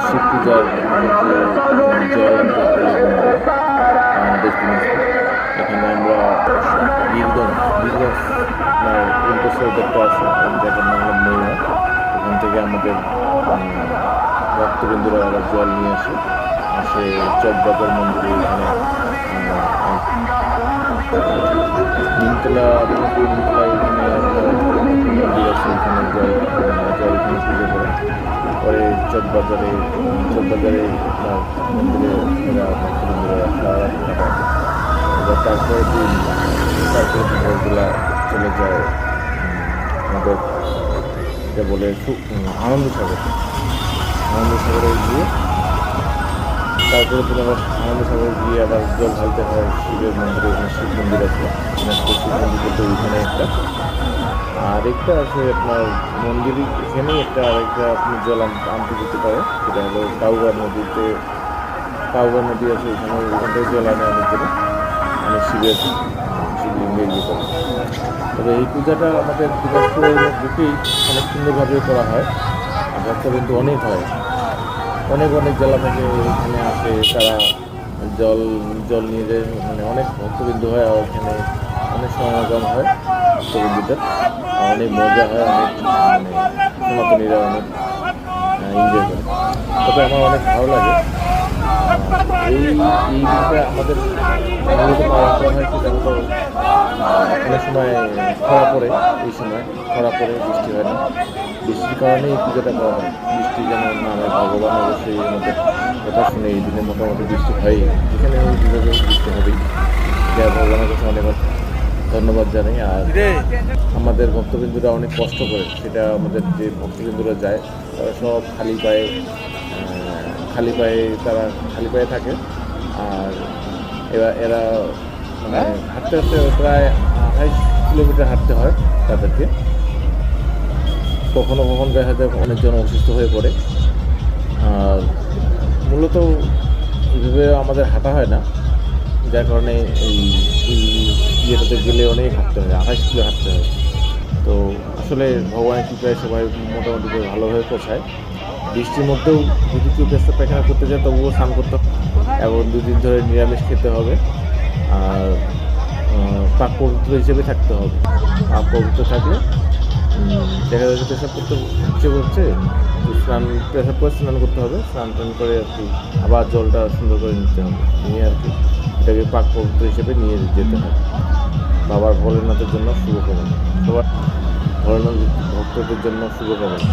শিব পূজার জল আনতে এখানে আমরা বীরগঞ্জ উল্টেশ্বর দেখতে আসি, যেটার নাম হলো ময়ূর। ওখান থেকে আমাদের ভক্তবৃন্দুরা আবার জল নিয়ে আসে চকবাজার মন্দিরে। এখানে নিমতলা এখানে মন্দির আছে, ওখানে জল এখানে পুজো করে। পরে চকবাজারে মন্দিরে ভক্তবৃন্দুরা সারা রাত এবার তারপরে ভোরবেলা চলে যায় আমাদের এটা বলে আনন্দসাগরে গিয়ে তারপরে তো আবার আনন্দসাগরে গিয়ে আবার জল ঢালতে হয় শিবের মন্দিরে। ওখানে শিব মন্দির আছে, শিব মন্দির বলতে ওইখানে একটা আরেকটা আছে আপনার মন্দির, এখানেই আরেকটা আপনি জল আনতে যেতে পারে। সেটা হলো কাউগা নদী আছে, ওখান থেকে জল আনে অনেক জন্য শিবলিঙ্গে ইয়ে করে। তবে এই পূজাটা আমাদের দিনাজপুরের মধ্যেই অনেক সুন্দরভাবে করা হয়, আর ভক্তবিন্দু অনেক হয়, অনেক জেলা থেকে এখানে আসে। তারা জল নিয়ে যায়, মানে অনেক ভক্তবিন্দু হয়, আর এখানে অনেক সমাগম হয় ভক্তবিন্দুদের, অনেক মজা হয়, অনেক সনাতনীরা অনেক এনজয় করে। তবে আমার অনেক ভালো লাগে এই দিনটা আমাদের মূলত পালন করা হয়। সেটা হলো অনেক সময় খরা পড়ে, এই সময় খরা পড়ে, বৃষ্টি হয় না, বৃষ্টির কারণে এই পুজোটা করা হয়। বৃষ্টি যেন নামে, ভগবান অবশ্যই আমাদের কথা শুনে এই দিনে মোটামুটি বৃষ্টি হয়, যেখানে বৃষ্টি হবেই। যা ভগবানের কাছে অনেক ধন্যবাদ জানাই। আর আমাদের ভক্তবিন্দুরা অনেক কষ্ট করে, সেটা আমাদের যে ভক্তবিন্দুরা যায় তারা সব খালি পায়ে থাকে। আর এরা মানে হাঁটতে প্রায় 28 কিলোমিটার হাঁটতে হয় তাদেরকে। কখনো দেখা যায় অনেকজন অসুস্থ হয়ে পড়ে। আর মূলত এইভাবে আমাদের হাঁটা হয় না, যার কারণে এই ইয়েটাতে গেলে অনেক হাঁটতে হয়, 28 কিলো হাঁটতে হয়। তো আসলে ভগবানের কৃপায় সবাই মোটামুটি ভালোভাবে পৌঁছায়। বৃষ্টির মধ্যেও যদি কেউ পেশাব পায়খানা করতে যায় তবুও স্নান করতে হবে, এবং 2 দিন ধরে নিরামিষ খেতে হবে, আর পাক পবিত্র হিসেবে থাকতে হবে। পাক পবিত্র থাকলে দেখা যাচ্ছে পেশাব করতে ইচ্ছে করছে, পেশাব করে স্নান করতে হবে, স্নান করে আর কি আবার জলটা সুন্দর করে নিতে হবে, নিয়ে আর কি এটাকে পাক পবিত্র হিসেবে নিয়ে যেতে হবে। বাবার ভোলেনাথের জন্য শুভকামনা, সবার ভোলেনাথ ভক্তদের জন্য শুভকামনা।